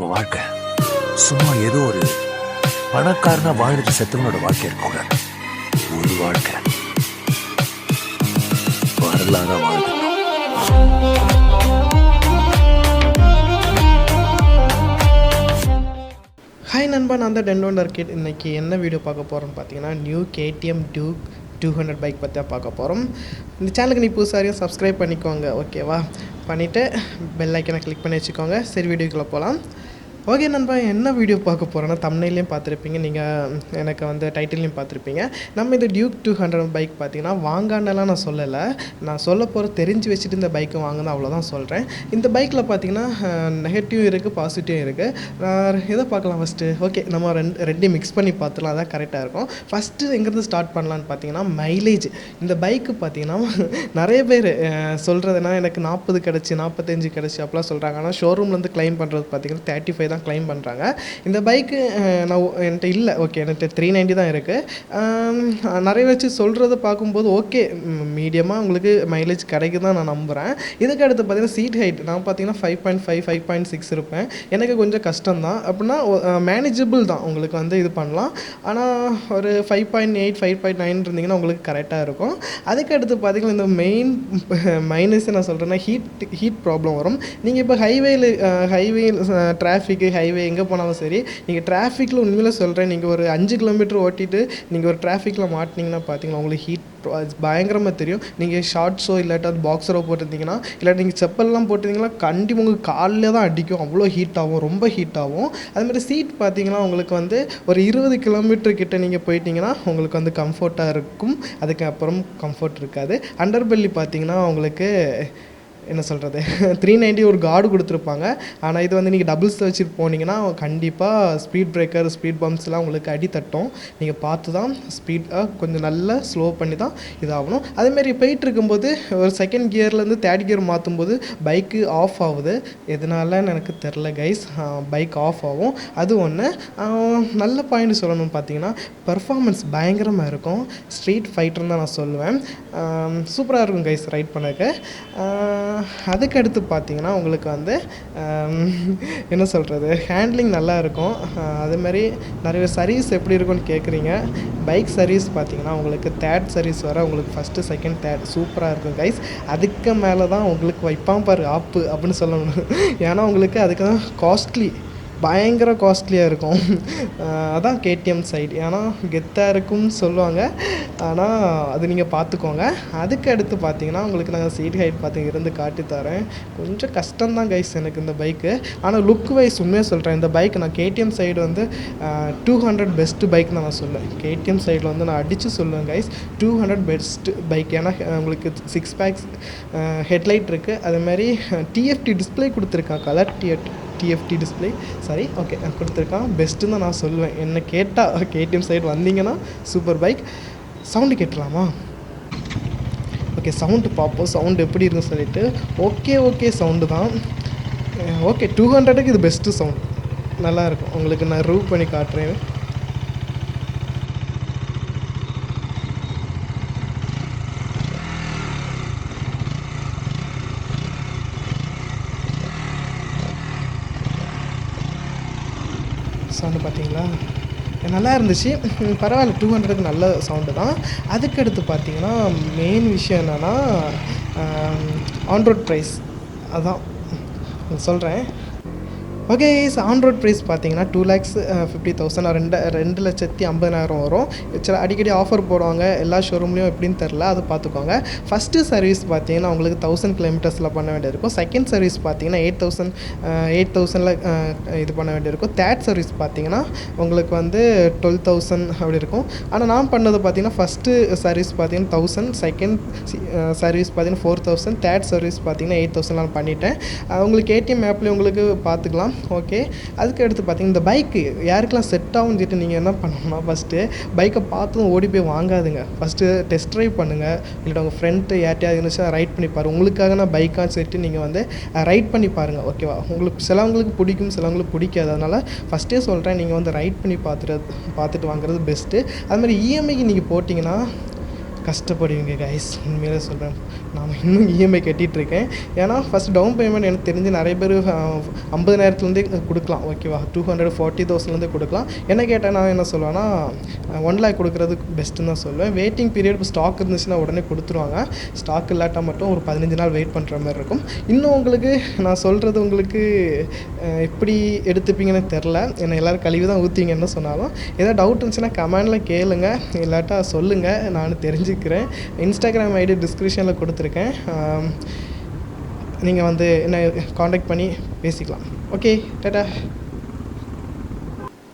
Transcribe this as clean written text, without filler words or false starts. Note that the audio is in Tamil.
நம்ம வாழ்க்கை சும்மா ஏதோ ஒரு பணக்காரனா வாழ்ந்துட்டு செத்தவனோட வாழ்க்கை இருக்கக்கூடாது. ஒரு வாழ்க்கை வரலாறா வாழ்க்கை. ஹாய் நண்பா, நான் தான் டென்டோன் ஆர்கிட். இன்றைக்கி என்ன வீடியோ பார்க்க போகிறோன்னு பார்த்தீங்கன்னா, நியூ KTM Duke 200 பைக் பற்றி தான் பார்க்க போகிறோம். இந்த சேனலுக்கு நீ புதுசாரியும் சப்ஸ்கிரைப் பண்ணிக்கோங்க, ஓகேவா? பண்ணிவிட்டு பெல் ஐக்கனை கிளிக் பண்ணி வச்சுக்கோங்க. சரி, வீடியோக்குள்ளே போகலாம். ஓகே நண்பா, என்ன வீடியோ பார்க்க போகிறோன்னா, தம்ப்நெயிலையும் பார்த்துருப்பீங்க, நீங்கள் எனக்கு வந்து டைட்டிலையும் பார்த்துருப்பீங்க. நம்ம இந்த டியூக் 200 பைக் பார்த்தீங்கன்னா வாங்காண்டெல்லாம் நான் சொல்லலை. நான் சொல்ல போகிற தெரிஞ்சு வச்சுட்டு இந்த பைக்கை வாங்கினா அவ்வளோதான் சொல்கிறேன். இந்த பைக்கில் பார்த்தீங்கன்னா நெகட்டிவ் இருக்குது, பாசிட்டிவ் இருக்குது. எதை பார்க்கலாம் ஃபஸ்ட்டு? ஓகே, நம்ம ரெண்டையும் மிக்ஸ் பண்ணி பார்த்துலாம், அதான் கரெக்டாக இருக்கும். ஃபஸ்ட்டு எங்கேருந்து ஸ்டார்ட் பண்ணலான்னு பார்த்தீங்கன்னா, மைலேஜ். இந்த பைக்கு பார்த்தீங்கன்னா நிறைய பேர் சொல்கிறதுனா எனக்கு 40 கிடச்சி 45 கிடச்சி அப்படிலாம் சொல்கிறாங்க. ஆனால் ஷோரூம்லேருந்து கிளைம் பண்ணுறது பார்த்தீங்கன்னா 35 தான் கிளைம் பண்ணுறாங்க. இந்த பைக்கு நான் என்கிட்ட இல்லை. ஓகே, என்கிட்ட 390 தான் இருக்குது. நிறைய வச்சு சொல்கிறத பார்க்கும்போது ஓகே, மீடியமாக உங்களுக்கு மைலேஜ் கிடைக்கு தான் நான் நம்புகிறேன். இதுக்கு அடுத்து பார்த்தீங்கன்னா சீட் ஹைட் நான் பார்த்தீங்கன்னா 5.5 5.6 இருப்பேன். எனக்கு கொஞ்சம் கஷ்டம்தான். அப்படின்னா மேனேஜபிள் தான், உங்களுக்கு வந்து இது பண்ணலாம். ஆனால் ஒரு 5.8 5.9 இருந்தீங்கன்னா உங்களுக்கு கரெக்டாக இருக்கும். அதுக்கு அடுத்து பார்த்தீங்கன்னா இந்த மெயின் மைனஸ் நான் சொல்கிறேன்னா ஹீட் ப்ராப்ளம் வரும். நீங்கள் இப்போ ஹைவே டிராஃபிக்கு ஹைவே எங்கே போனாலும் சரி, நீங்கள் டிராஃபிக்கில் உண்மையில சொல்கிறேன், நீங்கள் ஒரு 5 கிலோமீட்டர் ஓட்டிட்டு நீங்கள் ஒரு டிராஃபிக்கில் மாட்டினீங்கன்னா பார்த்தீங்கன்னா உங்களுக்கு ஹீட் பயங்கரமாக தெரியும். நீங்கள் ஷார்ட்ஸோ இல்லாட்டா அது பாக்ஸரோ போட்டிருந்தீங்கன்னா, இல்லாட்டி நீங்கள் செப்பல்லாம் போட்டிருந்தீங்கன்னா கண்டிப்பாக உங்களுக்கு காலில் தான் அடிக்கும். அவ்வளோ ஹீட் ஆகும், ரொம்ப ஹீட் ஆகும். அதுமாதிரி சீட் பார்த்தீங்கன்னா உங்களுக்கு வந்து ஒரு 20 கிலோமீட்டர் கிட்ட நீங்கள் போயிட்டீங்கன்னா உங்களுக்கு வந்து கம்ஃபர்ட்டாக இருக்கும். அதுக்கப்புறம் கம்ஃபர்ட் இருக்காது. அண்டர் பெல்லி பார்த்தீங்கன்னா உங்களுக்கு என்ன சொல்கிறது 390 ஒரு கார்டு கொடுத்துருப்பாங்க. ஆனால் இது வந்து நீங்கள் டபுள்ஸ் வச்சுட்டு போனீங்கன்னா கண்டிப்பாக ஸ்பீட் பிரேக்கர் ஸ்பீட் பம்ப்ஸ்லாம் உங்களுக்கு அடி தட்டும். நீங்கள் பார்த்து தான் ஸ்பீடாக கொஞ்சம் நல்லா ஸ்லோ பண்ணி தான் இதாகணும். அதேமாரி போயிட்டு இருக்கும்போது ஒரு செகண்ட் கியர்லேருந்து தேர்ட் கியர் மாற்றும்போது பைக்கு ஆஃப் ஆகுது. எதனாலன்னு எனக்கு தெரில கைஸ், பைக் ஆஃப் ஆகும். அது ஒன்று. நல்ல பாயிண்ட் சொல்லணும்னு பார்த்தீங்கன்னா பர்ஃபார்மன்ஸ் பயங்கரமாக இருக்கும். ஸ்ட்ரீட் ஃபைட்டர்னு தான் நான் சொல்லுவேன். சூப்பராக இருக்கும் கைஸ் ரைட் பண்ணக்கு. அதுக்கடுத்து பார்த்தீங்கன்னா உங்களுக்கு வந்து என்ன சொல்கிறது ஹேண்ட்லிங் நல்லா இருக்கும். அதுமாதிரி நிறைய சர்வீஸ் எப்படி இருக்குன்னு கேட்குறீங்க. பைக் சர்வீஸ் பார்த்தீங்கன்னா உங்களுக்கு தேர்ட் சர்வீஸ் வர உங்களுக்கு ஃபஸ்ட்டு செகண்ட் தேர்ட் சூப்பராக இருக்கும் கைஸ். அதுக்கு மேலே தான் உங்களுக்கு வைப்பான் பாரு ஆப்பு அப்படின்னு சொல்லணும். ஏன்னா உங்களுக்கு அதுக்கு தான் காஸ்ட்லி, பயங்கர காஸ்ட்லியாக இருக்கும். அதான் KTM சைடு. ஏன்னா கெத்தாக இருக்கும்னு சொல்லுவாங்க, ஆனால் அது நீங்கள் பார்த்துக்கோங்க. அதுக்கு அடுத்து பார்த்தீங்கன்னா உங்களுக்கு நாங்கள் சீட் ஹைட் பார்த்து இருந்து காட்டி தரேன். கொஞ்சம் கஷ்டம்தான் கைஸ் எனக்கு இந்த பைக்கு. ஆனால் லுக் வைஸ் உண்மையாக சொல்கிறேன், இந்த பைக் நான் KTM சைடு வந்து 200 பெஸ்ட்டு பைக் நான் சொல்லுவேன். KTM சைடில் வந்து நான் அடித்து சொல்லுவேன் கைஸ், 200 பெஸ்ட்டு பைக். ஏன்னா உங்களுக்கு 6 பேக்ஸ் ஹெட்லைட் இருக்குது. அதுமாதிரி TFT டிஸ்பிளே கொடுத்துருக்கான், colour TFT display sorry, okay கொடுத்துருக்கான். பெஸ்ட்டுன்னு தான் நான் சொல்லுவேன். என்ன கேட்டால் KTM சைடு வந்தீங்கன்னா சூப்பர் பைக். சவுண்டு கேட்டுலாமா? ஓகே, சவுண்டு பார்ப்போம், சவுண்டு எப்படி இருக்குன்னு சொல்லிட்டு. ஓகே சவுண்டு தான். ஓகே, 200க்கு இது பெஸ்ட்டு சவுண்ட், நல்லாயிருக்கும். உங்களுக்கு நான் ரிவ்யூ பண்ணி காட்டுறேன். சவுண்டு பார்த்தீங்களா? நல்லா இருந்துச்சு, பரவாயில்ல. 200க்கு நல்ல சவுண்டு தான். அதுக்கடுத்து பார்த்தீங்கன்னா மெயின் விஷயம் என்னென்னா ஆன் ரோட் ப்ரைஸ். அதான் சொல்கிறேன். ஓகே, ஆன் ரோட் ப்ரைஸ் பார்த்தீங்கன்னா 2,50,000 2,50,000 வரும். அடிக்கடி ஆஃபர் போடுவாங்க எல்லா ஷோரூம்லேயும், எப்படின்னு தெரில, அது பார்த்துக்கோங்க. ஃபஸ்ட்டு சர்வீஸ் பார்த்தீங்கன்னா உங்களுக்கு 1000 கிலோமீட்டர்ஸில் பண்ண வேண்டியிருக்கும். செகண்ட் சர்வீஸ் பார்த்தீங்கன்னா 8,000 இது பண்ண வேண்டியிருக்கும். தேர்ட் சர்வீஸ் பார்த்தீங்கன்னா உங்களுக்கு வந்து 12,000 அப்படி இருக்கும். ஆனால் நான் பண்ணது பார்த்தீங்கன்னா ஃபஸ்ட்டு சர்வீஸ் பார்த்தீங்கன்னா 1000, செகண்ட் சர்வீஸ் பார்த்தீங்கன்னா 4,000, தேர்ட் சர்வீஸ் பார்த்தீங்கன்னா 8,000 நான் பண்ணிட்டேன். உங்களுக்கு KTM ஆப்லேயே உங்களுக்கு பார்த்துக்கலாம். ஓகே, அதுக்கு அடுத்து பார்த்தீங்கன்னா இந்த பைக்கு யாருக்கெல்லாம் செட் ஆகும்னு சொல்லிட்டு நீங்கள் என்ன பண்ணணும்னா, ஃபஸ்ட்டு பைக்கை பார்த்தும் ஓடி போய் வாங்காதுங்க. ஃபஸ்ட்டு டெஸ்ட் ட்ரைவ் பண்ணுங்கள். இல்லாட்டி உங்கள் ஃப்ரெண்ட்டு யார்ட்டையாவது இருந்துச்சுன்னா ரைட் பண்ணி பாருங்கள். உங்களுக்காக நான் பைக்கான்னு சொல்லிட்டு நீங்கள் வந்து ரைட் பண்ணி பாருங்கள், ஓகேவா? உங்களுக்கு சிலவங்களுக்கு பிடிக்கும், சிலவங்களுக்கு பிடிக்காது. அதனால் ஃபஸ்ட்டே சொல்கிறேன், நீங்கள் வந்து ரைட் பண்ணி பார்த்துட்டு வாங்குறது பெஸ்ட்டு. அதுமாதிரி EMIக்கு நீங்கள் போட்டிங்கன்னா கஷ்டப்படுவீங்க கைஸ். உண்மையிலே சொல்கிறேன், நான் இன்னும் இஎம்ஐ கட்டிகிட்ருக்கேன். ஏன்னா ஃபஸ்ட் டவுன் பேமெண்ட் எனக்கு தெரிஞ்சு நிறைய பேர் 50,000லேருந்தே கொடுக்கலாம், ஓகேவா. 240,000லேருந்தே கொடுக்கலாம். என்ன கேட்டால் நான் என்ன சொல்லுவேன்னா 1 lakh கொடுக்குறது பெஸ்ட்டுன்னு தான் சொல்லுவேன். வெயிட்டிங் பீரியட் இப்போ ஸ்டாக் இருந்துச்சுன்னா உடனே கொடுத்துருவாங்க. ஸ்டாக் இல்லாட்டால் மட்டும் ஒரு 15 நாள் வெயிட் பண்ணுற மாதிரி இருக்கும். இன்னும் உங்களுக்கு நான் சொல்கிறது உங்களுக்கு எப்படி எடுத்துப்பீங்கன்னு தெரில. என்னை எல்லோரும் கழுவி தான் ஊற்றிங்கன்னு சொன்னாலும் ஏதாவது டவுட் இருந்துச்சுன்னா கமெண்டில் கேளுங்க, இல்லாட்டா சொல்லுங்கள், நான் தெரிஞ்சுக்கிறேன். இன்ஸ்டாகிராம் ஐடி டிஸ்கிரிப்ஷனில் கொடுத்துருக்கேன். நீங்கள் வந்து என்ன காண்டாக்ட் பண்ணி பேசிக்கலாம். ஓகே, டாடா.